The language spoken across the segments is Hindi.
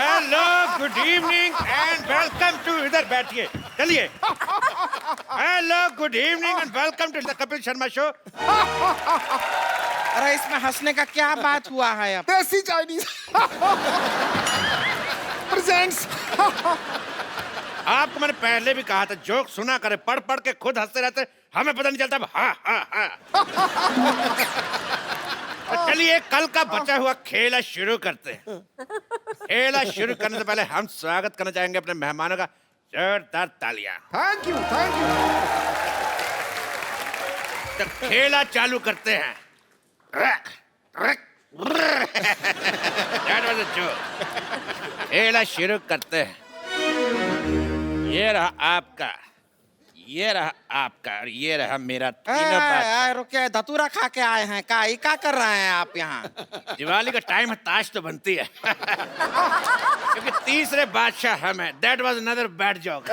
Hello, good evening and welcome to, इधर बैठिए, चलिए। Hello, good evening and welcome to the Kapil Sharma show. अरे इसमें हंसने का क्या बात हुआ है अब? देसी चाइनीज प्रेजेंट्स। आपको मैंने पहले भी कहा था जोक सुना करे, पढ़ पढ़ के खुद हंसते रहते, हमें पता नहीं चलता। हाँ हाँ हाँ। तो चलिए कल का बचा हुआ खेला शुरू करते हैं। खेला शुरू करने से पहले हम स्वागत करना चाहेंगे अपने मेहमानों का, जोरदार तालियां। Thank you thank you. तो खेला चालू करते हैं। That was a joke. खेला शुरू करते हैं। ये रहा आपका, ये रहा आपका और ये रहा मेरा तीनों बात। रुके, धतूरा खा के आए हैं क्या कर रहे हैं आप यहाँ? दिवाली का टाइम है, ताश तो बनती है। क्योंकि तीसरे बादशाह हम हैं। That was another bad joke.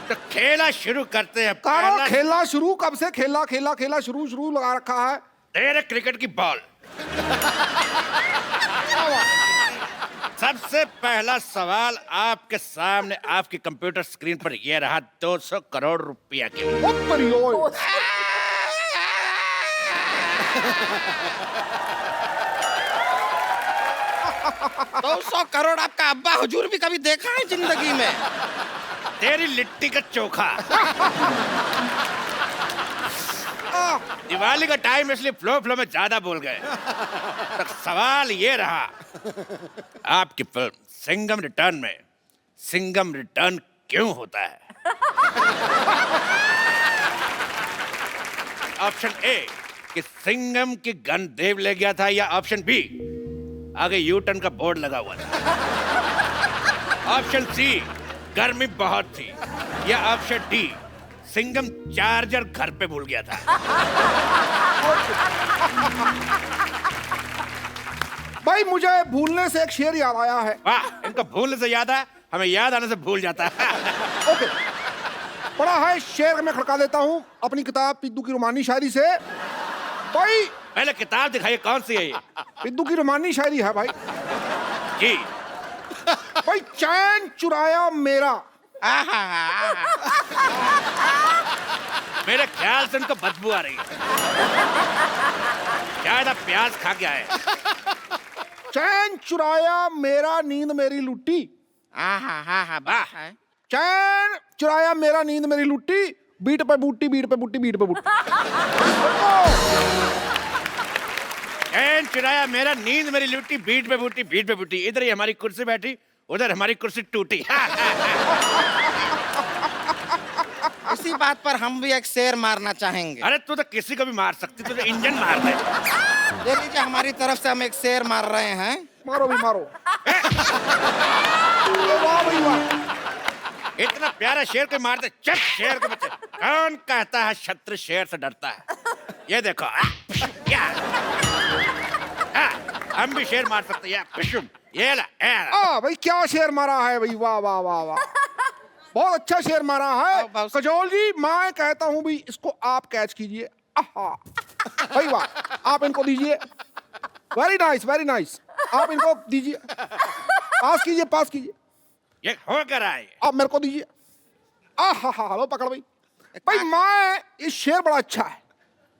तो खेला शुरू करते हैं। कारो खेला शुरू कब से? खेला खेला खेला शुरू शुरू लगा रखा है। तेरे क्रिकेट की बॉल। सबसे पहला सवाल आपके सामने, आपकी कंप्यूटर स्क्रीन पर ये रहा 200 करोड़ रुपया के लिए। 200 करोड़ आपका अब्बा हुजूर भी कभी देखा है जिंदगी में? तेरी लिट्टी का चोखा। दिवाली का टाइम इसलिए फ्लो फ्लो में ज्यादा बोल गए। तो सवाल ये रहा, आपकी फिल्म सिंघम रिटर्न में सिंघम रिटर्न क्यों होता है? ऑप्शन ए कि सिंघम की गन देव ले गया था, या ऑप्शन बी आगे यू टर्न का बोर्ड लगा हुआ था, ऑप्शन सी गर्मी बहुत थी, या ऑप्शन डी सिंघम चार्जर घर पे भूल गया था। भाई मुझे भूलने से एक शेर याद आया है। वाह, इनको भूलने से याद है, हमें याद आने से भूल जाता है। ओके, पढ़ा है शेर मैं खड़का देता हूँ अपनी किताब पिद्दू की रोमानी शायरी से। भाई पहले किताब दिखाइए, कौन सी है ये? पिद्दू की रोमानी शायरी है भाई। जी। भाई चैन चुराया मेरा। मेरे ख्याल से उनको बदबू आ रही है, शायद आप प्याज खा के आए। चैन चुराया मेरा नींद मेरी लुट्टी। चैन चुराया मेरा नींद मेरी लुट्टी, बीट पे बूटी बीट पे बूटी बीट पे बूटी। चैन चुराया मेरा नींद मेरी लुट्टी, बीट पे बूटी बीट पे बूटी। इधर ही हमारी कुर्सी बैठी, उधर हमारी कुर्सी टूटी। इसी बात पर हम भी एक शेर मारना चाहेंगे। अरे तू तो किसी को भी मार सकती, तू तो इंजन मार दे। देख लीजिए, हमारी तरफ से हम एक शेर मार रहे हैं। मारो भी मारो। वाह भाई वाह। इतना प्यारा शेर को मारते, चट शेर के बच्चे। कौन कहता है शत्रु शेर से डरता है? ये देखो, हम भी शेर मार सकते हैं। ये ला, भाई क्या शेर मारा है भाई, वाह वाह वाह वाह, बहुत अच्छा शेर मारा है। कजोल जी मैं कहता हूँ भी इसको आप कैच कीजिए। भाई वाह, आप इनको दीजिए। वेरी नाइस वेरी नाइस, आप इनको दीजिए, पास कीजिए पास कीजिए। ये हो कर आए, आप मेरे को दीजिए। लो पकड़ भाई। भाई मैं, ये शेर बड़ा अच्छा है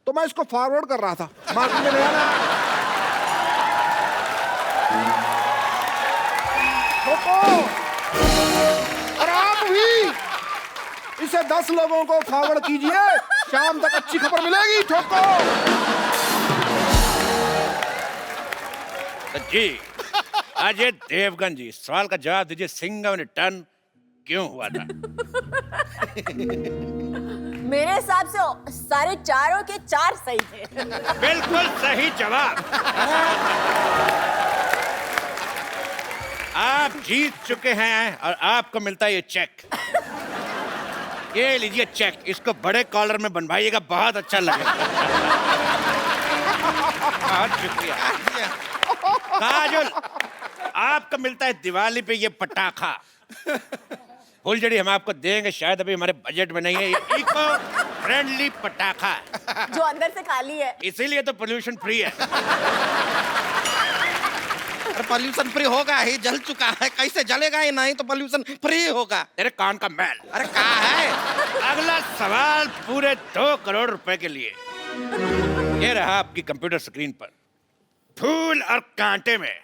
तो मैं इसको फॉरवर्ड कर रहा था मार्केट में ले आना। और आप भी इसे 10 लोगों को फॉरवर्ड कीजिए, शाम तक अच्छी खबर मिलेगी। ठोको। तो जी अजय देवगन जी, सवाल का जवाब दीजिए, सिंघम रिटर्न क्यों हुआ था? मेरे हिसाब से सारे चारों के 4 सही थे। बिल्कुल सही जवाब। आप जीत चुके हैं और आपको मिलता है ये चेक। ये लीजिए चेक, इसको बड़े कॉलर में बनवाइएगा, बहुत अच्छा लगेगा। बहुत शुक्रिया। काजल, आपको मिलता है दिवाली पे ये पटाखा। फुलझड़ी हम आपको देंगे, शायद अभी हमारे बजट में नहीं है। ये इको फ्रेंडली पटाखा जो अंदर से खाली है, इसीलिए तो पोल्यूशन फ्री है। अरे पोल्यूशन फ्री होगा ही, जल चुका है, कैसे जलेगा ही नहीं तो पोल्यूशन फ्री होगा। तेरे कान का मैल। अरे कहा है? अगला सवाल पूरे 2 करोड़ रुपए के लिए। ये रहा आपकी कंप्यूटर स्क्रीन पर। फूल और कांटे में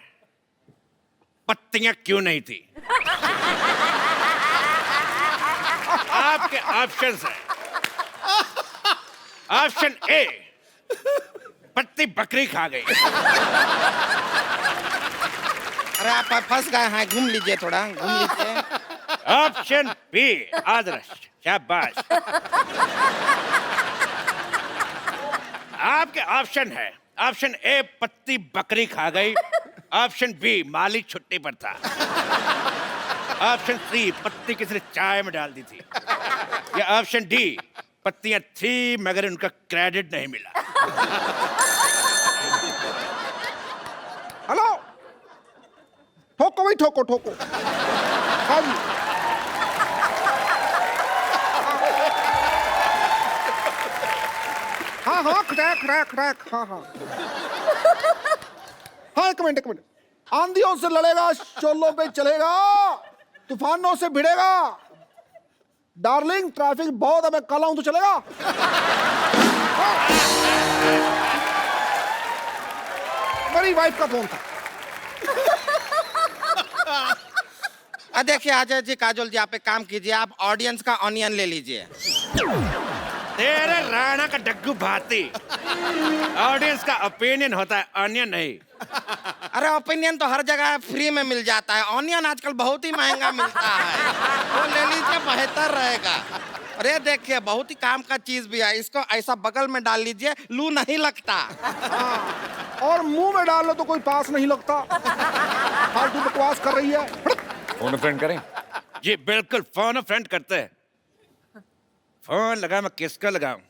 पत्तियां क्यों नहीं थी? आपके ऑप्शंस हैं। ऑप्शन ए, पत्ती बकरी खा गई। अरे आप फंस गए हैं, घूम लीजिए, थोड़ा घूम लीजिए। ऑप्शन बी, आदर्श, शाबाश। आपके ऑप्शन है। ऑप्शन ए, पत्ती बकरी खा गई। ऑप्शन बी, माली छुट्टी पर था। ऑप्शन सी, पत्ती किसी ने चाय में डाल दी थी। या ऑप्शन डी, पत्तियां थी मगर उनका क्रेडिट नहीं मिला। हेलो, ठोको भाई, ठोको ठोको। हाँ जी, हाँ हाँ, क्रैक क्रैक क्रैक, हाँ हाँ हाँ। एक मिनट, आंधियों से लड़ेगा, शोलों पे चलेगा, तूफानों से भिड़ेगा। डार्लिंग, ट्रैफिक बहुत है, मैं कल आऊं तो चलेगा? मेरी वाइफ का फोन था। देखिए अजय जी, काजोल जी, आप एक काम कीजिए, आप ऑडियंस का ऑनियन ले लीजिए। तेरे राणा का डग्गू भाती। ऑडियंस का ओपिनियन होता है, ऑनियन नहीं। अरे ओपिनियन तो हर जगह फ्री में मिल जाता है, ऑनियन आजकल बहुत ही महंगा मिलता है, वो ले लीजिए, बेहतर रहेगा। अरे देखिए, बहुत ही काम का चीज भी है, इसको ऐसा बगल में डाल लीजिए, लू नहीं लगता। और मुंह में डाल लो तो कोई पास नहीं लगता। फालतू बकवास कर रही है। फोन फ्रेंड करें? जी बिल्कुल, फोन फ्रेंड करते हैं। फोन लगा, मैं किसका लगाऊं?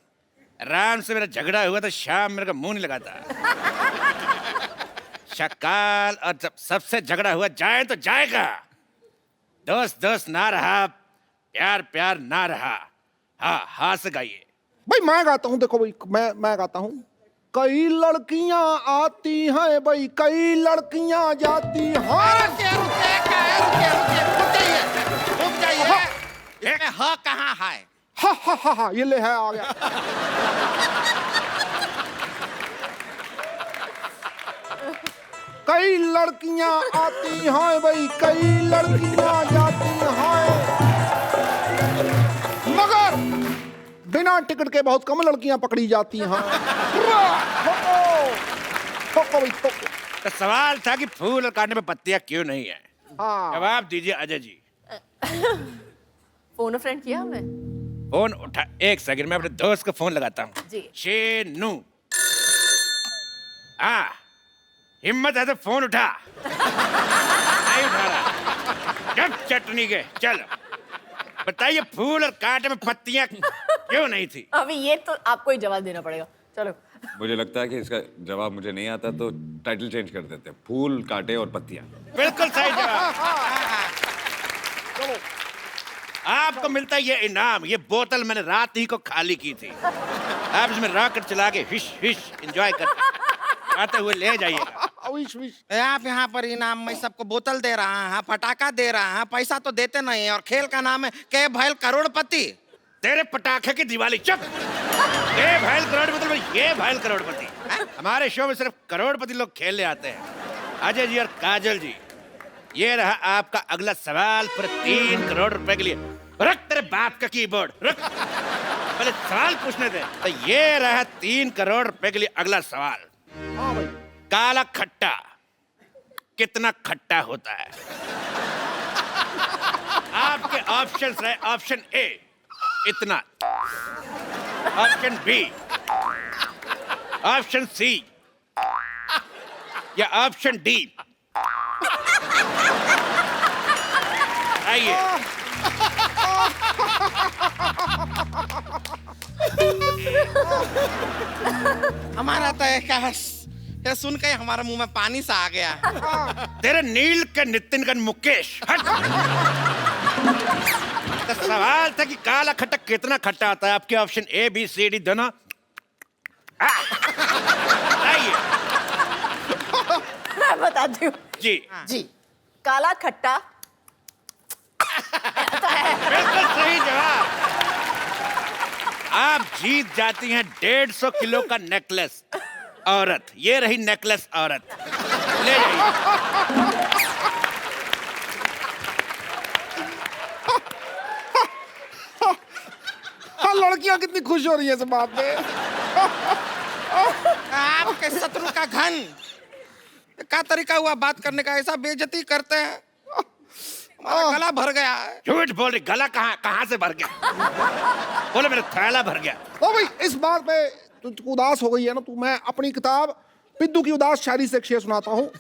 राम से मेरा झगड़ा हुआ तो शाम मेरे का मुंह नहीं लगाता। शकाल, और जब सबसे झगड़ा हुआ, जाए तो जाएगा। दोस्त दोस्त ना रहा, प्यार प्यार ना रहा। हाँ, हाँ से गाइए। भाई मैं गाता हूँ, देखो भाई, मैं गाता हूँ। कई लड़कियां आती हैं भाई, कई लड़कियां जाती हैं। रुक जाइए, इसमें ह कहाँ है? हा हा हा हा, ये ले है, आ गया। कई लड़कियां आती हैं भाई, कई लड़कियां जाती हैं, मगर बिना टिकट के बहुत कम लड़कियां पकड़ी जाती हैं। ठोको भाई, ठोको। तो सवाल था कि फूल और कांटे में पत्तियां क्यों नहीं है? हाँ, जवाब दीजिए अजय जी। फोन फ्रेंड किया हमने। फोन उठा, एक सेकंड में अपने दोस्त को फोन लगाता हूँ। जी। शेनू, हाँ, हिम्मत है तो फोन उठा। नहीं उठा रहा। जब चटनी के, चलो बताइए, फूल और कांटे में पत्तियां क्यों नहीं थी? अभी ये तो आपको ही जवाब देना पड़ेगा। चलो। मुझे लगता है कि इसका जवाब मुझे नहीं आता, तो टाइटल चेंज कर देते हैं, फूल कांटे और पत्तियां। बिल्कुल सही जवाब। आपको मिलता है ये इनाम। ये बोतल मैंने रात ही को खाली की थी। आप इसमें रॉकेट चला के हिश हिश एंजॉय करते आते हुए ले जाइएगा। Wish wish. आप यहाँ पर इनाम में सबको बोतल दे रहा है, पटाखा दे रहा है, पैसा तो देते नहीं है, और खेल का नाम है के भैल करोड़पति। तेरे पटाखे की दिवाली चुप। ये भैल करोड़पति, ये भैल करोड़पति। हमारे शो में सिर्फ करोड़पति लोग खेलने आते हैं। अजय जी और काजल जी, ये रहा आपका अगला सवाल पर 3 करोड़ रुपए के लिए। रख तेरे बाप का कीबोर्ड, रख, पहले सवाल पूछने दे। तो ये रहा 3 करोड़ रुपए के लिए अगला सवाल। हाँ भाई। काला खट्टा कितना खट्टा होता है? आपके ऑप्शंस है। ऑप्शन ए, इतना। ऑप्शन बी, ऑप्शन सी, या ऑप्शन डी। आइए। हमारा तो ये सुन के हमारे मुंह में पानी सा आ गया। तेरे नील के नितिन का मुकेश, हट। तो सवाल था कि काला खट्टा कितना खट्टा होता है? आपके option A B C D दोनों। आइए। बताती हूँ जी जी। काला खट्टा। बिल्कुल सही जवाब। आप जीत जाती हैं 150 किलो का नेकलेस औरत। ये रही नेकलेस औरत, ले जाइए। हाँ, लड़कियां कितनी खुश हो रही है इस बात में। आपके शत्रु का घन, क्या तरीका हुआ बात करने का? ऐसा बेइज्जती करते हैं, हमारा गला भर गया है। झूठ बोल रही, गला कहाँ से भर गया? बोले मेरा थैला भर गया। तो भाई इस बात पे तू उदास हो गई है ना, तू मैं अपनी किताब पिद्दू की उदास शायरी से एक शेर सुनाता हूँ।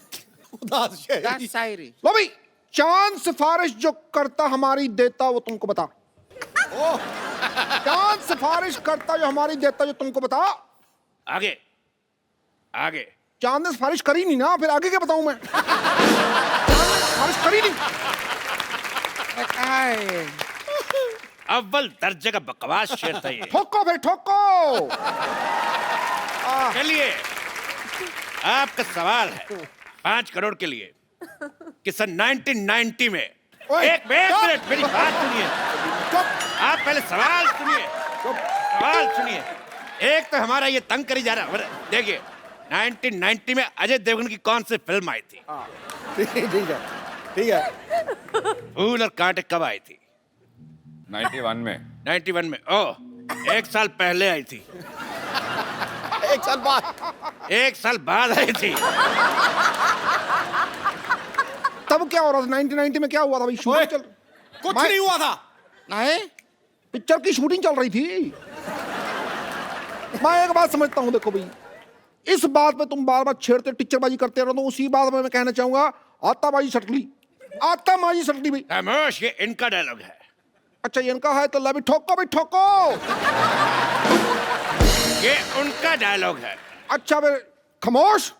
उदास शायरी। शायरी। लो भाई, चांद सिफारिश जो करता हमारी देता वो तुमको बता। चांद सिफारिश करता जो हमारी देता जो तुमको बता। आगे आगे। चांद ने सिफारिश करी नहीं ना, फिर आगे क्या बताऊं मैं? चांद ने सिफारिश करी नहीं। क्या है? अव्वल दर्जे का बकवास शेर था ये। ठोको फिर ठोको। चलिए, आपका सवाल है 5 करोड़ के लिए कि सन 1990 में एक मिनट मेरी बात सुनिए। आप पहले सवाल सुनिए, सवाल सुनिए। एक तो हमारा ये तंग करी जा रहा। देखिए 1990 में अजय देवगन की कौन सी फिल्म आई थी? ठीक है। फूल और कांटे कब आई थी? 91 में। 91 में। ओह, 1 साल पहले आई थी। 1 साल बाद। 1 साल बाद आई थी। तब क्या हो रहा था 1990 में? क्या हुआ था भाई? शूटिंग चल, कुछ नहीं हुआ था। नहीं, पिक्चर की शूटिंग चल रही थी। मैं एक बात समझता हूँ, देखो भाई, इस बात पे तुम बार बार छेड़ते टीचरबाजी करते रहो, तो उसी बात में मैं कहना चाहूंगा आताबाजी सटली, आताबाजी सटली भाई। खामोश, ये इनका डायलॉग है। अच्छा ये इनका है तो ला भी ठोको भाई ठोको। ये उनका डायलॉग है। अच्छा फिर खामोश।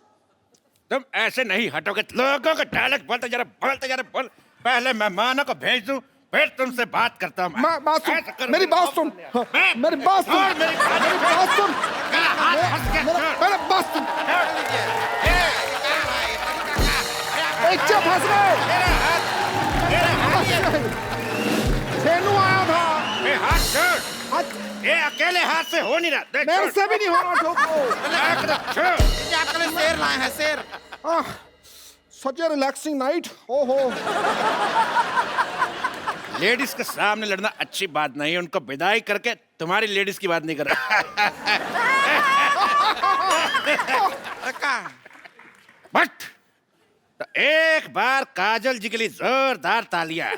तुम ऐसे नहीं हटोगे, लोगों का डायलॉग बोलते जा रहे बोल। पहले मेहमानों को भेज दूं, फिर तुमसे बात करता हूं। मैं बात ऐसा सुन, करो। मेरी बात सुन, मैं- मेरी बात सुन, छोड़ मेरी बात। मेरी बात सुन, मेरा हाथ फंस गया, छोड़। मेरी बात सुन। बच्चे फंस गए। छेनू आया था। ये हाथ छोड़। हाथ- ये अकेले हाथ से हो नहीं रहा। देख, मेरे छोड़। से भी नहीं हो रहा ठोको। छोड़। ये आपके लिए शेर लाए हैं, शेर। सच ए रिलैक्सिंग नाइट। ओहो, लेडीज के सामने लड़ना अच्छी बात नहीं है। उनको विदाई करके तुम्हारी लेडीज की बात नहीं कर रहा। बट तो एक बार काजल जी के लिए जोरदार तालियां।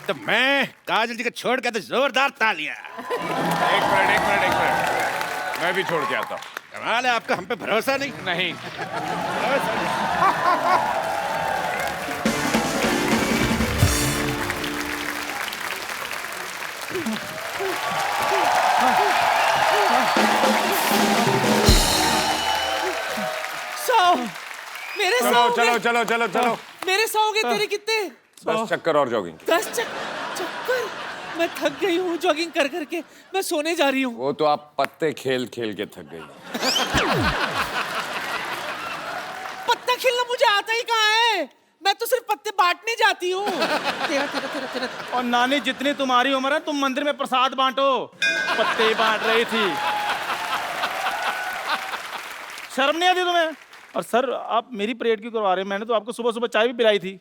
तो मैं काजल जी को छोड़ के तो जोरदार तालियां। एक मिनट। मैं भी छोड़ के आता हूँ। कमाल है, आपका हम पे भरोसा नहीं। नहीं। मेरे चलो। मेरे 100 हो गए, तेरे कितने? 10 चक्कर और जॉगिंग। 10 चक्कर। मैं थक गई हूँ जॉगिंग कर करके, मैं सोने जा रही हूँ। वो तो आप पत्ते खेल के थक गई। पत्ता खेलना मुझे आता ही कहाँ है? मैं तो सिर्फ पत्ते बांटने जाती हूँ। तेरा। और नानी जितनी तुम्हारी उम्र है, तुम मंदिर में प्रसाद बांटो, पत्ते बांट रही थी। शर्म नहीं आती तुम्हें? और सर आप मेरी परेड क्यों करवा रहे हैं? मैंने तो आपको सुबह सुबह चाय भी पिलाई थी।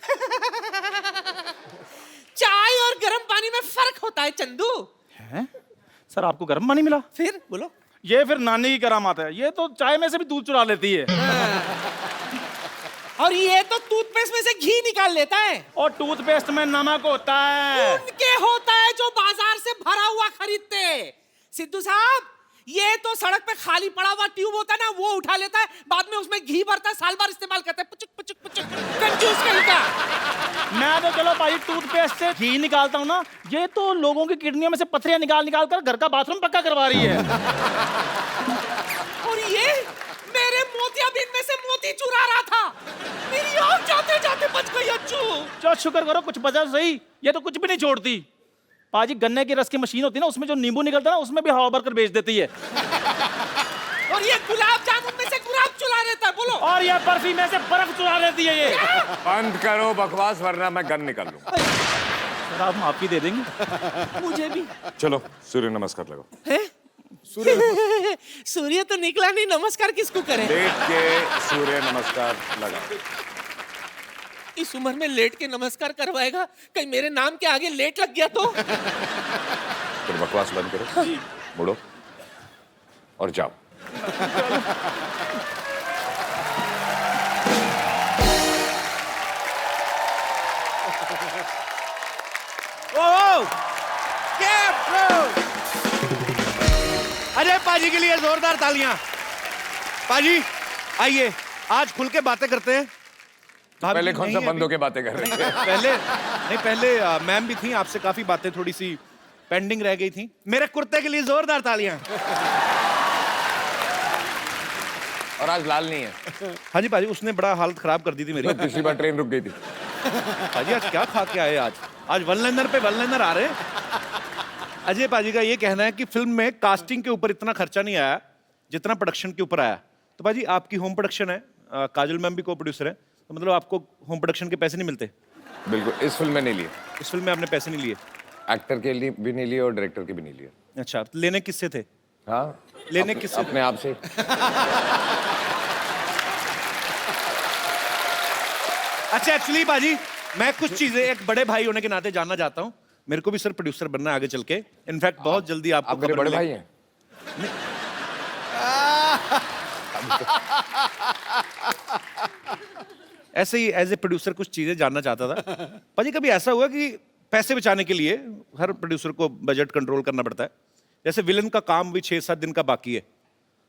चाय और गर्म पानी में फर्क होता है चंदू। हैं? सर आपको गर्म पानी मिला? फिर बोलो। ये फिर नानी की करामात है। ये तो चाय में से भी दूध चुरा लेती है। और ये तो टूथपेस्ट में से घी निकाल लेता है। और टूथपेस्ट में नमक होता है। उनके होता है जो बाजार से भरा हुआ खरीदते। सिद्धू साहब, ये तो सड़क पे खाली पड़ा हुआ ट्यूब होता है ना, वो उठा लेता है, बाद में उसमें घी भरता है, साल भर इस्तेमाल करता है। पुचुक कंजूस कहीं का। मैं तो चलो भाई टूथपेस्ट से घी निकालता हूँ ना, ये तो लोगों की किडनियों में से पथरियां निकाल कर घर का बाथरूम पक्का करवा रही है। और ये मेरे मोतियाबिंद में से मोती चुरा रहा था। मेरी आँख जाते जाते बच गई अच्छू। चलो शुक्र करो कुछ बचा सही, ये तो कुछ भी नहीं छोड़ती। पाजी गन्ने की रस की मशीन होती है ना, उसमें जो नींबू निकलता है ना, उसमें भी हवा भरकर बेच देती है। और ये गुलाब जामुन में से गुलाब चुरा लेता है, बोलो। और ये बर्फी में से बर्फ चुरा लेती है ये। बंद करो बकवास वरना मैं गन निकाल लूं। सर आप माफी दे देंगे मुझे भी चलो सूर्य नमस्कार लगाओ। है। सूर्य तो निकला नहीं, नमस्कार किसको करें? लेट के सूर्य नमस्कार लगाओ। इस उम्र में लेट के नमस्कार करवाएगा? कहीं मेरे नाम के आगे लेट लग गया तो? फिर बकवास बंद करो, मुड़ो और जाओ। अजय पाजी के लिए जोरदार तालियां। पाजी आइए, आज खुल के बातें करते हैं। पहले कौन सा बंदों के बातें कर रहे थे? पहले मैम भी थी, आपसे काफी बातें थोड़ी सी पेंडिंग रह गई थी। मेरे कुर्ते के लिए जोरदार तालियां। और आज लाल नहीं है। हाँ जी पाजी, उसने बड़ा हालत खराब कर दी थी मेरी। पिछली बार ट्रेन रुक गई थी। पाजी आज क्या खा के आए? आज वन लाइनर पे वन लाइनर आ रहे हैं। अजय पाजी का ये कहना है कि फिल्म में कास्टिंग के ऊपर इतना खर्चा नहीं आया जितना प्रोडक्शन के ऊपर आया। तो पाजी आपकी होम प्रोडक्शन है, काजल मैम भी को प्रोड्यूसर है, तो मतलब आपको होम प्रोडक्शन के पैसे नहीं मिलते? बिल्कुल, इस फिल्म में नहीं लिए। इस फिल्म में आपने पैसे नहीं लिए? एक्टर के लिए भी नहीं लिए और डायरेक्टर के भी नहीं लिए। अच्छा, तो लेने किससे थे? हाँ, लेने किससे? अपने आप से। अच्छा एक्चुअली पाजी मैं कुछ चीजें एक बड़े भाई होने के नाते जानना चाहता हूँ। मेरे को भी सर प्रोड्यूसर बनना है आगे चल के। इनफैक्ट बहुत जल्दी आपको आप मेरे बड़े भाई हैं? ऐसे ही एज ए प्रोड्यूसर कुछ चीजें जानना चाहता था। पाजी कभी ऐसा हुआ कि पैसे बचाने के लिए हर प्रोड्यूसर को बजट कंट्रोल करना पड़ता है, जैसे विलन का काम भी 6-7 दिन का बाकी है,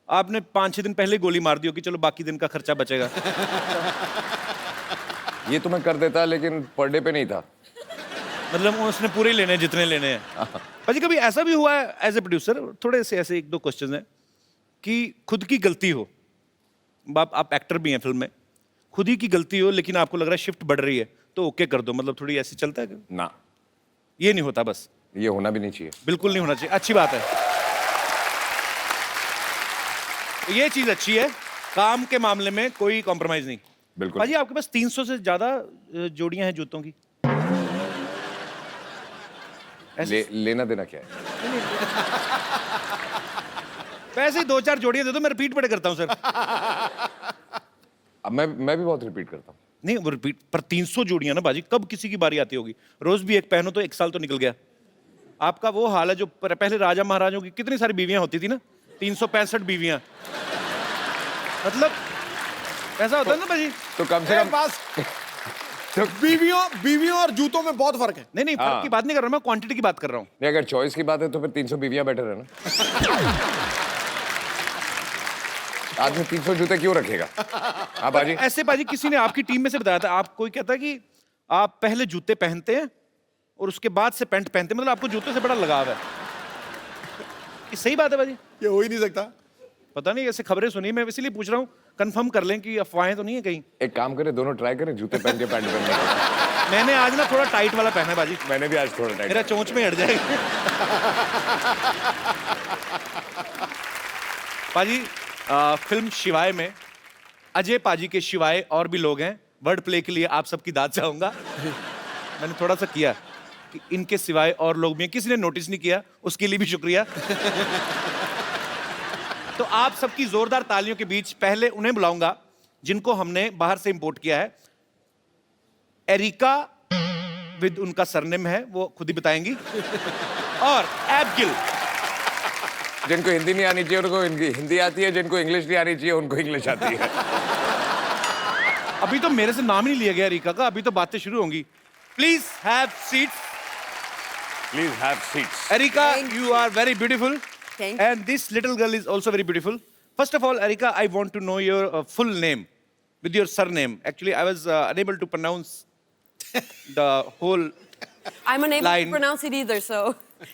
आपने 5-6 दिन पहले गोली मार दी हो कि चलो बाकी दिन का खर्चा बचेगा? ये तो मैं कर देता लेकिन पर डे पे नहीं था। मतलब उसने पूरे लेने हैं जितने लेने हैं। पाजी कभी ऐसा भी हुआ है एज ए प्रोड्यूसर, थोड़े से ऐसे 1-2 क्वेश्चन हैं, कि खुद की गलती हो, आप एक्टर भी हैं फिल्म में, खुद ही की गलती हो लेकिन आपको लग रहा है शिफ्ट बढ़ रही है तो ओके कर दो, मतलब थोड़ी ऐसे चलता है? ना, ये नहीं होता? बस ये होना भी नहीं चाहिए। बिल्कुल नहीं होना चाहिए, अच्छी बात है। ये चीज अच्छी है, काम के मामले में कोई कॉम्प्रोमाइज नहीं। बिल्कुल। पाजी आपके पास 300 से ज्यादा जोड़ियां हैं जूतों की। लेना देना क्या है? पैसे 2-4 जोड़ियां दे दो, मैं रिपीट पड़े करता हूं सर। अब मैं भी बहुत रिपीट करता हूँ। नहीं वो रिपीट पर 300 जोड़ियां ना बाजी, कब किसी की बारी आती होगी? रोज भी एक पहनो तो 1 साल तो निकल गया। आपका वो हाल है जो पहले राजा महाराजों की कितनी सारी बीवियां होती थी ना, 365 बीवियां। मतलब ऐसा होता है ना बाजी। तो कम से कम तो बीवियों और जूतों में बहुत फर्क है। नहीं फर्क की बात नहीं कर रहा मैं, क्वांटिटी की बात कर रहा हूँ। नहीं, अगर चॉइस की बात है तो फिर 300 बीवियां बेटर है ना। आदमी 300 जूते क्यों रखेगा? हाँ बाजी। ऐसे बाजी किसी ने आपकी टीम में से बताया था, आप कोई कहता है कि आप पहले जूते पहनते हैं और उसके बाद से पैंट पहनते हैं, मतलब आपको जूते से बड़ा लगाव है। ये सही बात है बाजी? ये हो ही नहीं सकता। पता नहीं, ऐसे खबरें सुनी, मैं इसीलिए पूछ रहा हूँ, कंफर्म कर लें कि अफवाहें तो नहीं है कहीं। एक काम करें, दोनों ट्राई करें, जूते पहन के पैंट पहन के। मैंने आज ना थोड़ा टाइट वाला पहना है बाजी। मैंने भी आज थोड़ा टाइट। मेरा चोंच में हट जाएगा। पाजी फिल्म शिवाय में अजय पाजी के शिवाय और भी लोग हैं। वर्ड प्ले के लिए आप सबकी दाद चाहूंगा। मैंने थोड़ा सा किया कि इनके सिवाय और लोग भी हैं, किसी ने नोटिस नहीं किया, उसके लिए भी शुक्रिया। तो आप सबकी जोरदार तालियों के बीच पहले उन्हें बुलाऊंगा जिनको हमने बाहर से इंपोर्ट किया है। एरिका विद उनका सरनेम है, वो खुद ही बताएंगी, और एबगिल। जिनको हिंदी नहीं आनी चाहिए उनको हिंदी आती है, जिनको इंग्लिश नहीं आनी चाहिए उनको इंग्लिश आती है। अभी तो मेरे से नाम ही नहीं लिया गया एरिका का, अभी तो बातें शुरू होंगी। Please have seats. Please have seats. Erika, you are very beautiful. Thank you. And this little girl is also very beautiful. First of all, Erika, I want to know your full name with your surname. Actually, I was unable to pronounce the whole I'm unable line. to pronounce it either, so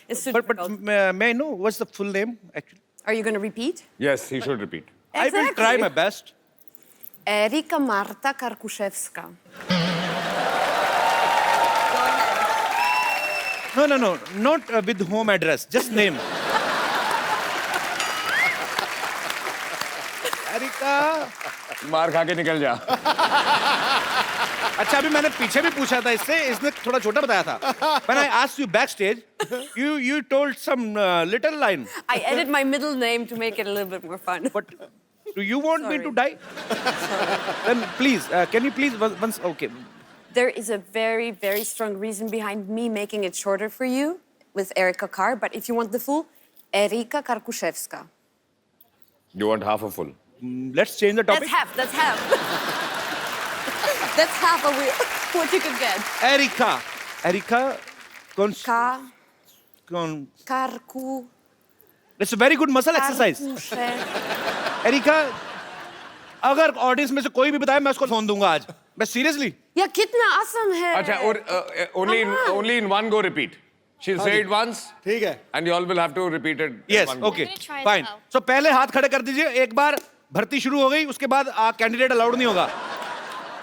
it's too But difficult. may I know what's the full name actually? Are you going to repeat? Yes, he should repeat. I will try my best. Erika Marta Karkuszewska. No, not with home address, just name. मार खा के निकल जा। अच्छा अभी मैंने पीछे भी पूछा था इससे, इसने थोड़ा छोटा बताया था। When I asked you backstage, you told some little line. I added my middle name to make it a little bit more fun. But do you want me to die? Then please, can you please once? Okay. There is a very, very strong reason behind me making it shorter for you with Erika Carr, but if you want the full, Erika Karkushevska. You want half a full? Let's change the topic. That's half. That's half of what you could get. Erika, Karku. It's a very good muscle exercise. Erika, अगर ऑडियंस में से कोई भी बताए मैं उसको फोन दूंगा आज। मैं सीरियसली। या कितना आसान है। अच्छा और only in one go repeat. She'll say it once. ठीक है। And you all will have to repeat it. Yes, okay, fine. So पहले हाथ खड़े कर दीजिए। एक बार भर्ती शुरू हो गई, उसके बाद कैंडिडेट अलाउड नहीं होगा।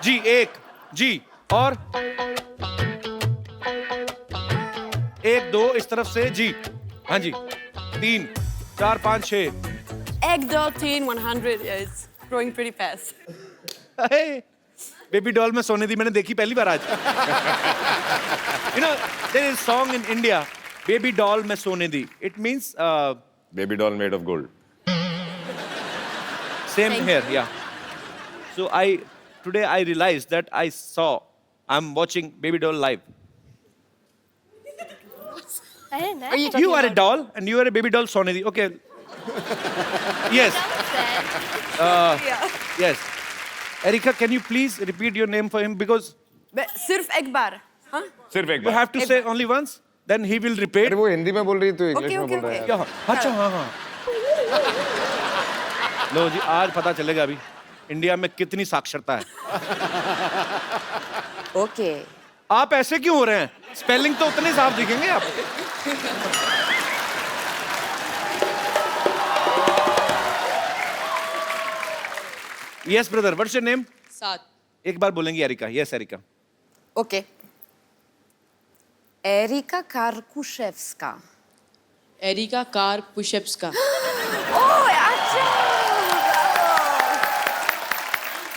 जी एक, जी और एक दो इस तरफ से जी, हाँ जी 3 4 5 6 Egg doll teen 100. Yeah, it's growing pretty fast. Baby doll में सोने दी मैंने देखी पहली बार आज। You know there is song in India, baby doll में सोने दी. It means Baby doll made of gold. same here, yeah. So today I realized that I'm watching Baby Doll live. I didn't know. You are a doll and you are a baby doll Sonidhi. Okay. Yes. Yes. Erika, can you please repeat your name for him because सिर्फ एक बार, हाँ? सिर्फ एक you bar. have to say only once, then he will repeat. अरे वो हिंदी में बोल रही है तो इंग्लिश Okay, में okay, बोल रहा है। okay. क्या? अच्छा हाँ। लो जी आज पता चलेगा अभी इंडिया में कितनी साक्षरता है। ओके। आप ऐसे क्यों हो रहे हैं? स्पेलिंग तो उतने साफ दिखेंगे आप। Yes brother, what's your name? सात। एक बार बोलेंगी Erika. Yes Erika. Okay. Erika Karkushevska. Erika Kar Pushepska. Oh अच्छा।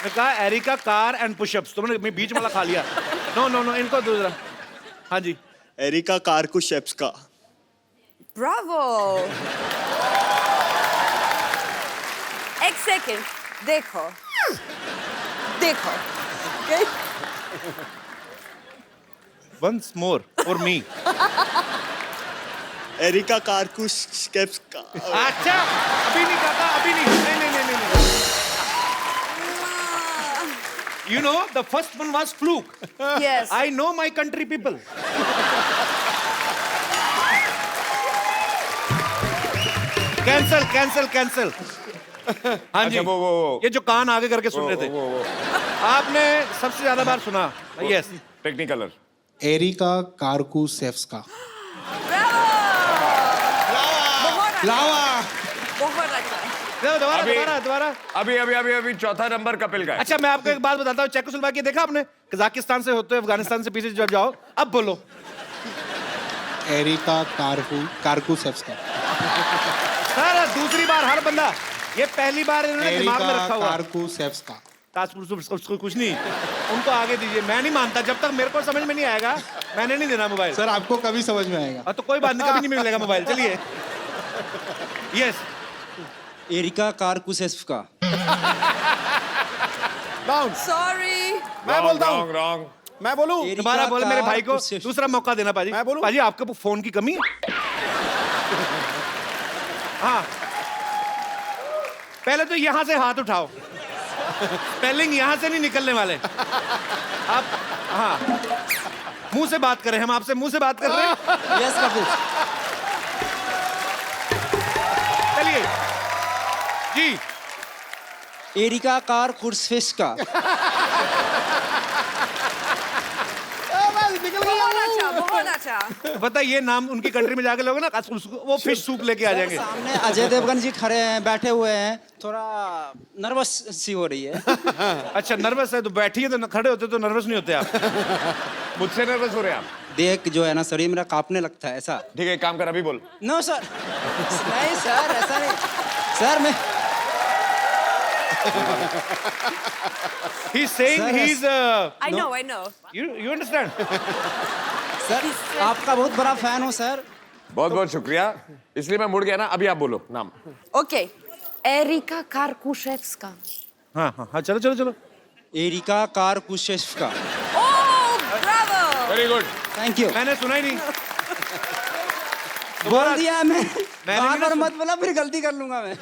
मैं कहा एरिका कार एंड पुशअप्स, तुमने बीच वाला खा लिया। नो इनको दूसरा। हाँ जी। Erika Karkushevska. ब्रावो। एक सेकंड, देखो। Once more for me. Erika Karkushevska. अच्छा अभी नहीं कहा, अभी नहीं। You know the first one was fluke. Yes. I know my country people. Cancel. हाँ जी। अच्छा, वो। ये जो कान आगे करके सुन रहे थे। वो। आपने सबसे ज्यादा बार सुना। Yes. टेक्निकलर। एरिका कार्कुशेव्स्का। बहुत अच्छा। दोबारा। अभी चौथा नंबर कपिल का है। अच्छा मैं आपको एक बात बताता हूँ, चेकोस्लोवाकिया देखा आपने? कजाकिस्तान से होते हुए अफगानिस्तान से पीछे जब जाओ, अब बोलो। एरिका कार्कुशेव्स्का। सर दूसरी बार हर बंदा, ये पहली बार इन्होंने दिमाग में एरिका रखा हुआ। कार्कुशेव्स्का। उसको कुछ नहीं, उनको आगे दीजिए। मैं नहीं मानता, जब तक मेरे को समझ में नहीं आएगा मैंने नहीं देना मोबाइल। सर आपको कभी समझ में आएगा। तो कोई बात नहीं, कभी नहीं मिलेगा मोबाइल। चलिए। यस। एरिका कार्कुशेव्स्का। सॉरी। मैं बोलता हूँ। रॉन्ग। मैं बोलूं? दोबारा बोले, मेरे भाई को दूसरा मौका देना पाजी। मैं बोलूं? पाजी आपके फोन की कमी है? हाँ पहले तो यहां से हाथ उठाओ, स्पेलिंग यहां से नहीं निकलने वाले आप। हाँ मुंह से बात करें, हम आपसे मुंह से बात कर रहे हैं। यस कपिल। चलिए जी। एरिका कार्कुशेव्स्का। बहुत अच्छा। पता है ये नाम उनकी कंट्री में जाके लोग ना वो फिश सूप लेके आ जाएंगे। सामने अजय देवगन जी खड़े हैं, बैठे हुए हैं, थोड़ा नर्वस सी हो रही है। अच्छा नर्वस है तो बैठिए, तो खड़े होते तो नर्वस नहीं होते आप। मुझसे नर्वस हो रहे हैं आप? देख जो है ना शरीर मेरा कांपने लगता है ऐसा। ठीक है एक काम कर, अभी बोल। No sir. नहीं सर ऐसा नहीं सर। मैं He's saying Sir, he's I know. you understand? Sir आपका बहुत बड़ा फैन हूँ सर. बहुत बहुत शुक्रिया. इसलिए मैं मुड़ गया ना. अभी आप बोलो नाम. Okay. Erika Karkushevska. हाँ चलो. Erika Karkushevska. Oh, bravo! Very good. Thank you. मैंने सुना ही नहीं. बोल दिया मैं. मैंने बार मत बोला फिर गलती कर लूंगा मैं.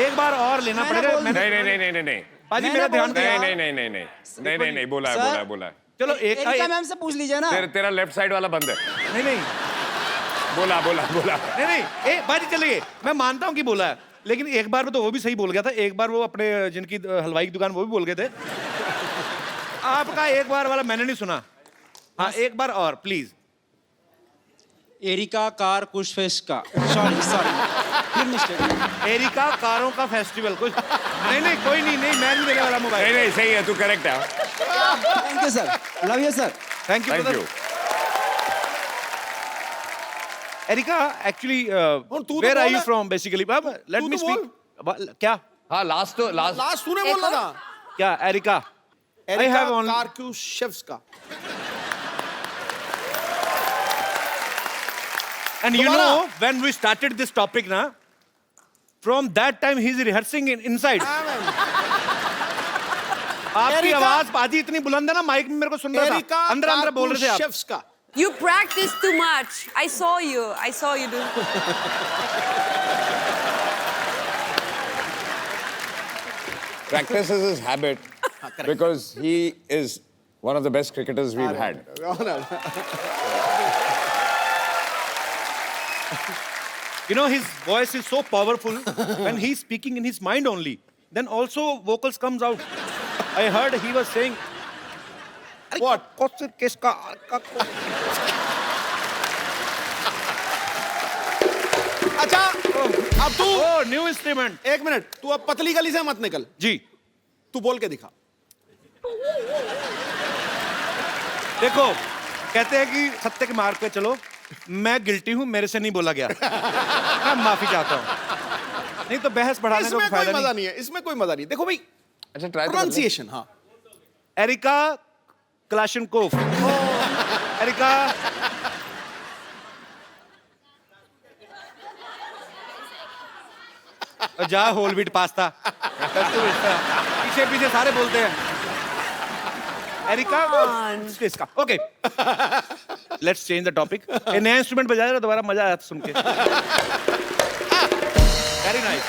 एक बार और लेना मैंने पड़ेगा. बोल मैंने नहीं. पाजी मेरा ध्यान नहीं बोला है. चलो एरिका मैम से पूछ लीजिए ना. तेरा लेफ्ट साइड वाला बंद है. नहीं. बोला. नहीं. बाजी चलिए. मैं मानता हूँ कि बोला है. लेकिन एक बार में तो वो भी सही बोल गया था. एक बार वो अपने जिनकी हलवाई की दुकान वो भी बोल गए थे. आपका एक बार वाला मैंने नहीं सुना. हाँ एक बार और प्लीज. एरिका कारकुशेव्स्का. सॉरी. फिर मिस्टेक. एरिका कारों का फेस्टिवल कुछ नहीं कोई नहीं मैं नहीं देने वाला मोबाइल. नहीं सही है. तू करेक्ट है. Thank you sir. Love you sir. Thank you. Erika, actually, where are you from basically? Let me speak. क्या? हाँ लास्ट तूने बोला था. क्या Erika? I have only. कारकुशेव्स्का. And you know, when we started this topic, na, from that time he's rehearsing inside. आपकी आवाज पाजी इतनी बुलंद है ना माइक में मेरे को सुन रहा था. अंदर बोल रहे थे आप. You practice too much. I saw you do. Practice is his habit because he is one of the best cricketers we've had. You know, his voice is so powerful when he's speaking in his mind only. Then also vocals comes out. I heard he was saying, what? अच्छा अब तू न्यू इंस्ट्रूमेंट. एक मिनट. तू अब पतली गली से मत निकल. जी. तू बोल के दिखा. देखो कहते हैं कि सत्य के मार्ग पे चलो. मैं गिल्टी हूं. मेरे से नहीं बोला गया. मैं माफी चाहता हूं. नहीं तो बहस बढ़ाने का फायदा मजा नहीं है. इसमें कोई मजा नहीं. देखो भाई. अच्छा ट्राई. प्रोनाउंसिएशन. हाँ. Erika Kalashnikov. एरिका जा होल व्हीट पास्ता. पीछे सारे बोलते हैं एरिका. इसका okay. Let's change the topic. ये नया इंस्ट्रूमेंट बजाया ना दोबारा मजा आया सुन के. Very nice.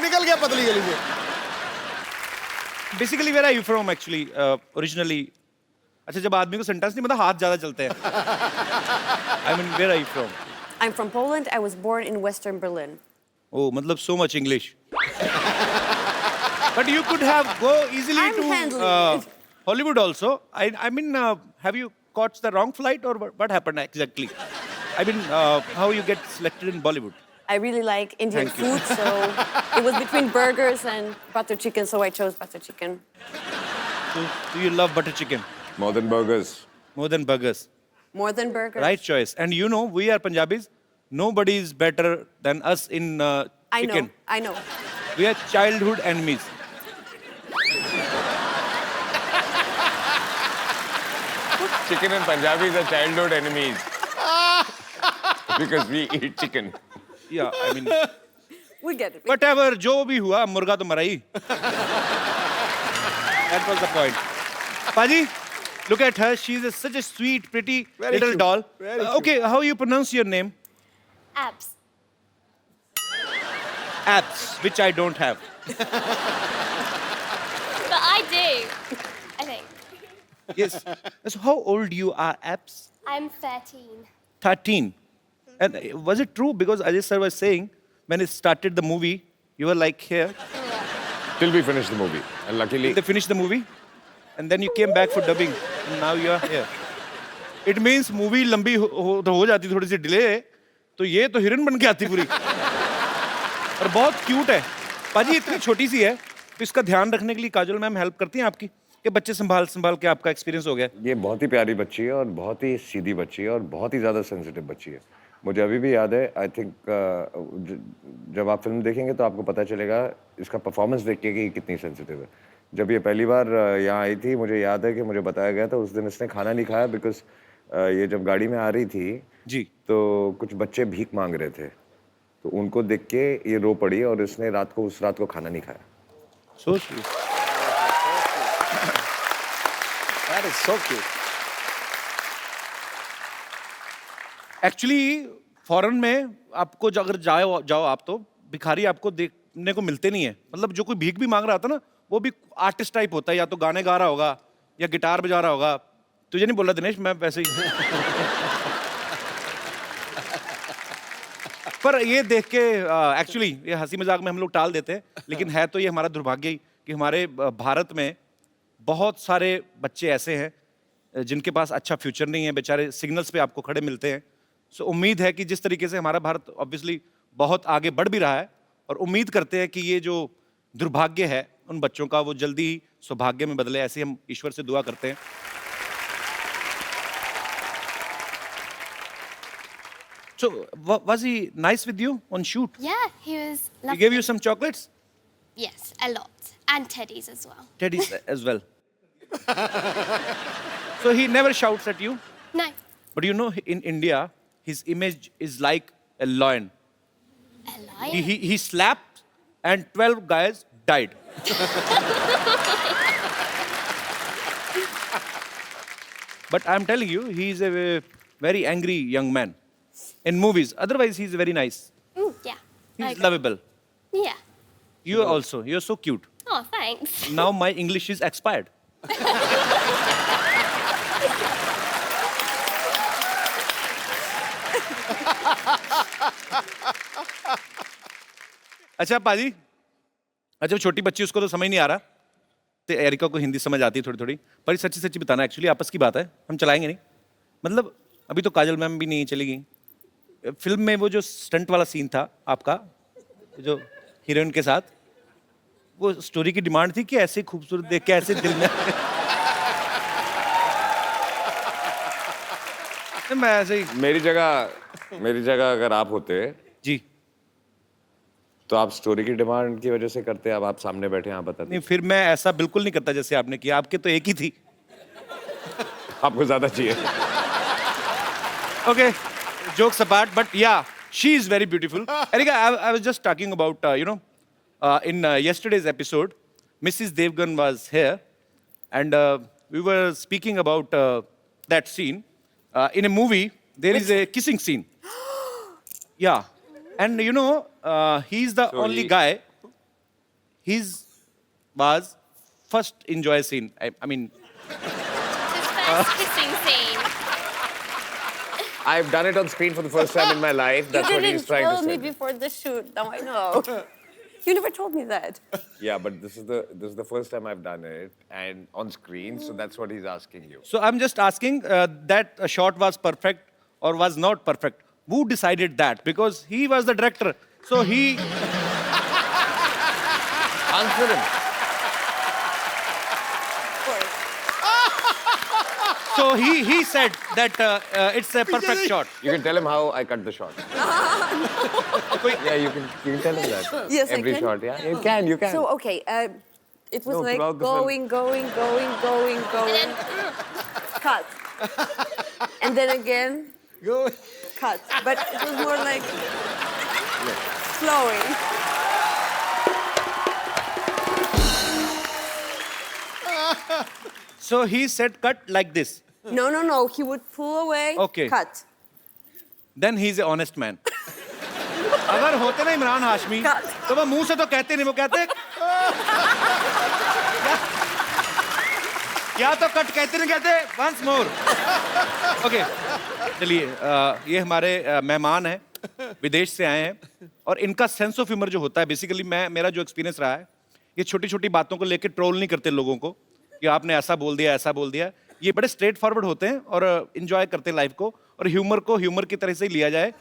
निकल गया पतली गली से. Basically where are you from actually originally. अच्छा जब आदमी को सेंटेंस नहीं मतलब हाथ ज्यादा चलते हैं. I mean where are you from. I'm from Poland. I was born in Western Berlin. Oh, मतलब so much English. But you could have go easily I'm to handling it. Hollywood also. I mean, have you caught the wrong flight or what happened exactly? I mean, how you get selected in Bollywood? I really like Indian Thank you. food, so it was between burgers and butter chicken, so I chose butter chicken. So, do you love butter chicken? More than burgers. More than burgers. More than burgers. Right choice. And you know, we are Punjabis. Nobody is better than us in chicken. I know. We are childhood enemies. Chicken and Punjabis are childhood enemies. Because we eat chicken. Yeah, I mean, We get it. whatever, जो भी हुआ, मुर्गा तो मरा ही. That was the point. Paji, look at her. She's such a sweet, pretty Very little cute. doll. Very Okay, how you pronounce your name? Abs. Abs, which I don't have. But I do, I think. Yes. So how old you are, Abs? I'm 13. 13. And was it true? Because Ajay sir was saying, when it started the movie, you were like here. Till we finish the movie. And luckily, They finished the movie. And then you came back for dubbing. And now you are here. It means movie लंबी हो जाती थोड़ी सी डिले. तो ये तो हिरन बन के आती पूरी. और बहुत क्यूट है. पाजी इतनी छोटी सी है. तो इसका ध्यान रखने के लिए काजल मैम हेल्प करती हैं आपकी. ये बच्चे संभाल के आपका एक्सपीरियंस हो गया. ये बहुत ही प्यारी बच्ची है और बहुत ही सीधी बच्ची है और बहुत ही ज्यादा सेंसिटिव बच्ची है. मुझे अभी भी याद है, आई थिंक जब आप फिल्म देखेंगे तो आपको पता चलेगा इसका परफॉर्मेंस देख के कि कितनी सेंसिटिव है। जब ये पहली बार यहाँ आई थी, मुझे याद है कि मुझे बताया गया था उस दिन इसने खाना नहीं खाया बिकॉज ये जब गाड़ी में आ रही थी जी, तो कुछ बच्चे भीख मांग रहे थे, तो उनको देख के ये रो पड़ी और इसने उस रात को खाना नहीं खाया। So sweet, that is so cute. Actually foreign में आपको अगर जाओ आप, तो भिखारी आपको देखने को मिलते नहीं है। मतलब जो कोई भीख भी मांग रहा था ना, वो भी आर्टिस्ट टाइप होता है, या तो गाने गा रहा होगा या गिटार बजा रहा होगा। तुझे नहीं बोल रहा दिनेश, मैं वैसे ही पर ये देख के एक्चुअली ये हंसी मजाक में हम लोग टाल देते हैं, लेकिन है तो ये हमारा दुर्भाग्य ही कि हमारे भारत में बहुत सारे बच्चे ऐसे हैं जिनके पास अच्छा फ्यूचर नहीं है, बेचारे सिग्नल्स पे आपको खड़े मिलते हैं। सो उम्मीद है कि जिस तरीके से हमारा भारत ऑब्वियसली बहुत आगे बढ़ भी रहा है, और उम्मीद करते हैं कि ये जो दुर्भाग्य है उन बच्चों का, वो जल्दी ही सौभाग्य में बदले, ऐसे हम ईश्वर से दुआ करते हैं। So, was he nice with you on shoot? Yeah, he was He lovely. gave you some chocolates? Yes, a lot. And teddies as well. Teddies as well. So he never shouts at you? No. But you know, in India, his image is like a lion. A lion? He slapped and 12 guys died. But I'm telling you, he's a very angry young man. In movies, otherwise he's very nice. Yeah. He's Okay. lovable. Yeah. You also, you're so cute. Oh, thanks. Now my English is expired. अच्छा पाजी, अच्छा छोटी बच्ची, उसको तो समझ नहीं आ रहा, तो एरिका को हिंदी समझ आती है थोड़ी थोड़ी, पर सच्ची सच्ची बताना, एक्चुअली आपस की बात है, हम चलाएंगे नहीं। मतलब अभी तो काजल मैम भी नहीं चली गई। फिल्म में वो जो स्टंट वाला सीन था आपका, जो हीरोइन के साथ, वो स्टोरी की डिमांड थी कि ऐसे खूबसूरत देख के ऐसे दिल में मैं ऐसे ही। मेरी जगह अगर आप होते जी, तो आप स्टोरी की डिमांड की वजह से करते। अब आप सामने बैठे हैं, आप बताते। नहीं, फिर मैं ऐसा बिल्कुल नहीं करता जैसे आपने किया। आपके तो एक ही थी। आपको ज्यादा चाहिए। Okay, jokes apart, but yeah, she is very beautiful. Erika, I was just talking about, in yesterday's episode, Mrs. Devgan was here, and we were speaking about that scene. In a movie, there is a kissing scene. Yeah, and he's the only guy. His was first enjoy scene. I mean, His first kissing scene. I've done it on screen for the first time in my life. That's You what he's didn't trying to tell me say. before the shoot. Now I know. You never told me that. Yeah, but this is the first time I've done it and on screen, so that's what he's asking you. so I'm just asking that a shot was perfect or was not perfect. Who decided that? Because he was the director, so he Answer him. so he said that it's a perfect shot. You can tell him how I cut the shot. Yeah, you can tell him that. Yes, I Every can. shot, yeah. You can. So, okay, it was No, like throughout the film. going. Cut. And then again, cut. But it was more like flowing. So he said cut like this. No. He would pull away, Okay. cut. Then he's an honest man. अगर होते ना इमरान हाशमी, तो वो मुंह से तो कहते नहीं, वो कहते या तो कट कहते नहीं कहते once more. Okay. चलिए, ये हमारे मेहमान हैं, विदेश से आए हैं, और इनका सेंस ऑफ ह्यूमर जो होता है, बेसिकली मेरा जो एक्सपीरियंस रहा है, ये छोटी छोटी बातों को लेकर ट्रोल नहीं करते लोगों को कि आपने ऐसा बोल दिया। ये बड़े स्ट्रेट फॉरवर्ड होते हैं और एंजॉय करते हैं लाइफ को, और ह्यूमर को ह्यूमर की तरह से ही लिया जाए।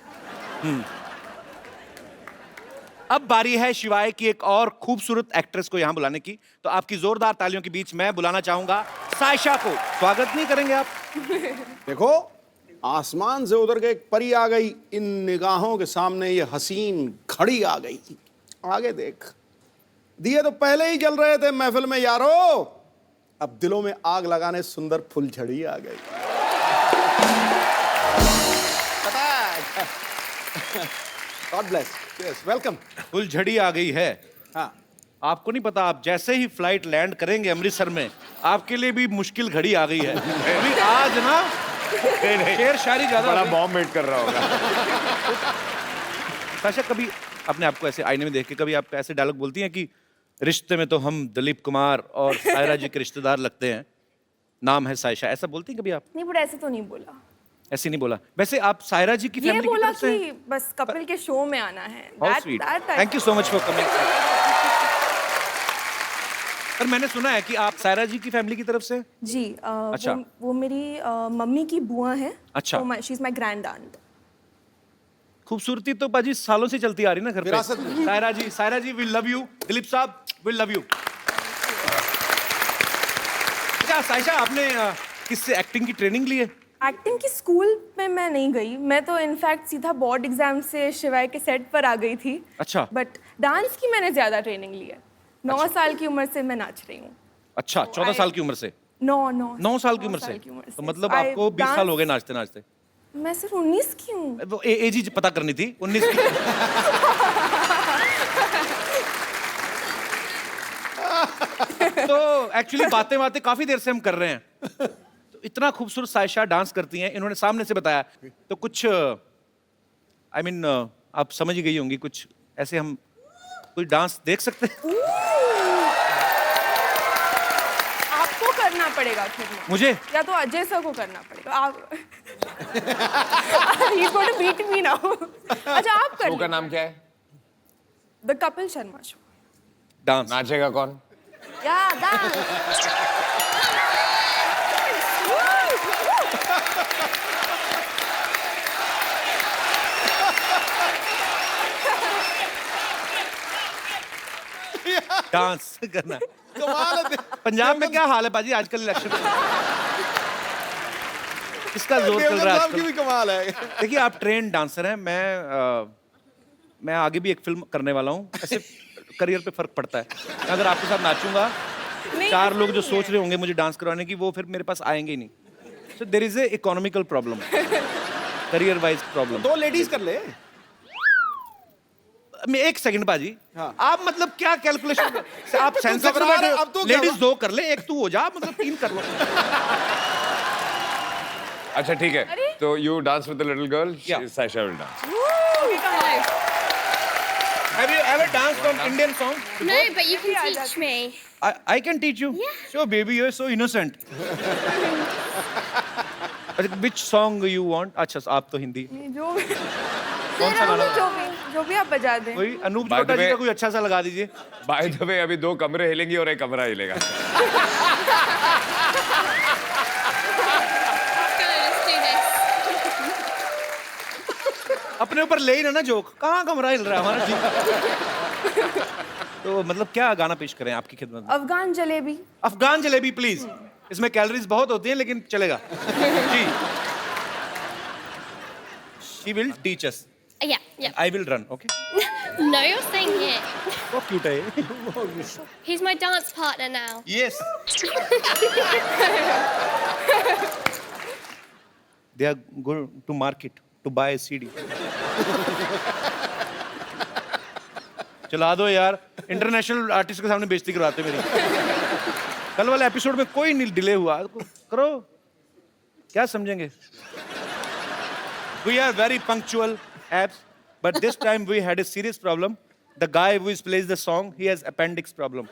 अब बारी है शिवाय की एक और खूबसूरत एक्ट्रेस को यहाँ बुलाने की, तो आपकी जोरदार तालियों के बीच मैं बुलाना चाहूंगा सायशा को। स्वागत नहीं करेंगे आप? देखो, आसमान से उतर के एक परी आ गई, इन निगाहों के सामने ये हसीन घड़ी आ गई। आगे देख, दिए तो पहले ही जल रहे थे महफिल में यारो, अब दिलों में आग लगाने सुंदर फुलझड़ी आ गई। God bless, yes welcome. फुलझड़ी आ गई है। हाँ, आपको नहीं पता, आप जैसे ही फ्लाइट लैंड करेंगे अमृतसर में, आपके लिए भी मुश्किल घड़ी आ गई है। अभी आज ना शेर शायरी ज्यादा बड़ा बॉम्ब वेट कर रहा होगा। साशा, कभी अपने आप को ऐसे आईने में देख के कभी आप ऐसे डायलॉग बोलती हैं कि रिश्ते में तो हम दिलीप कुमार और सायरा जी के रिश्तेदार लगते हैं, नाम है सायशा, ऐसा बोलती हैं कभी आप? नहीं, बट ऐसे तो नहीं बोला। ऐसे नहीं बोला। वैसे आप सायरा जी की ये फैमिली बोला की तरफ से कि बस कपिल के शो में आना है। How sweet. Thank you so much for coming. पर मैंने सुना है कि आप सायरा जी की फैमिली की तरफ से? जी, अच्छा। वो मेरी मम्मी की बुआ है। अच्छा। She is my grand aunt. खूबसूरती तो बाजी सालों से चलती आ रही ना घर पे। विरासत में। सायरा जी वी लव यू। दिलीप साहब वी लव यू। क्या सायशा, आपने किससे एक्टिंग की ट्रेनिंग ली है? एक्टिंग की स्कूल में मैं नहीं गई, मैं तो इनफैक्ट सीधा बोर्ड एग्जाम से शिवाय के सेट पर आ गई थी। अच्छा। बट डांस की मैंने ज्यादा ट्रेनिंग ली है। 9 साल की उम्र से मैं नाच रही हूँ। अच्छा, 14 साल की उम्र से? 9 साल की उम्र से? तो मतलब आपको 20 साल हो गए नाचते नाचते? मैं सिर्फ 19 की हूँ। वो एज ही पता करनी थी, 19 की। तो एक्चुअली बातें काफी देर से हम कर रहे हैं। तो इतना खूबसूरत सायशा डांस करती हैं, इन्होंने सामने से बताया, तो कुछ I mean, आप समझ ही गई होंगी, कुछ ऐसे हम कोई डांस देख सकते हैं? आपको करना पड़ेगा फिर। मुझे? या तो अजय सर को करना पड़ेगा। आप He's going to beat me now. अच्छा, आप कर। शो का नाम क्या है? The Kapil Sharma show. Dance नाचेगा कौन? या डांस। डांस करना। कमाल है। पंजाब में क्या हाल है पाजी आजकल इलेक्शन में? किसका जोर चल रहा है साहब की भी आजकल? कमाल है। देखिए, आप ट्रेन डांसर हैं, मैं आगे भी एक फिल्म करने वाला हूँ। ऐसे करियर पे फर्क पड़ता है। अगर आपके साथ नाचूंगा, 4 लोग जो सोच रहे होंगे मुझे डांस करवाने की, वो फिर मेरे पास आएंगे ही नहीं। So there is a economical problem, career wise problem. 2 ladies कर ले। मैं 1 सेकंड बाजी, हाँ। आप मतलब क्या कैलकुलेशन, आप सेंसर घबरा रहे, अब तो क्या लेडीज हुआ? 2 कर ले, 1 तू हो जा, मतलब 3 कर लो। अच्छा ठीक है, तो you dance with the little girl, Sayyeshaa will dance. Have you ever danced on Indian song? No, but you can teach me. I can teach you. Yeah. Sure, baby, you're so innocent. Which song you want? अच्छा, आप तो हिंदी। जो कौन सा गाना? जो भी आप बजा दें। कोई Anoop By the Jalota ji way- का कोई अच्छा सा लगा दीजिए। बाय द वे, अभी 2 कमरे हिलेंगे और 1 कमरा हिलेगा। Let's do this. अपने ऊपर ले ही ना जोक, कहाँ कमरा हिल रहा है हमारा? ठीक। तो मतलब क्या गाना पेश करें आपकी खिदमत में? अफगान जलेबी। अफगान जलेबी प्लीज। इसमें कैलोरीज बहुत होती हैं, लेकिन चलेगा। जी। She will teach us. Yeah. I will run, okay? No, you're singing it. बहुत क्यूट है ये। He's my dance partner now. Yes. They are going to market to buy a CD. चला दो यार, इंटरनेशनल आर्टिस्ट के सामने बेइज्जती करवाते मेरी। कल वाले एपिसोड में कोई नहीं डिले हुआ, करो, क्या समझेंगे? We are very punctual, abs, but this time we had a serious problem. The guy who plays the song, he has appendix problem.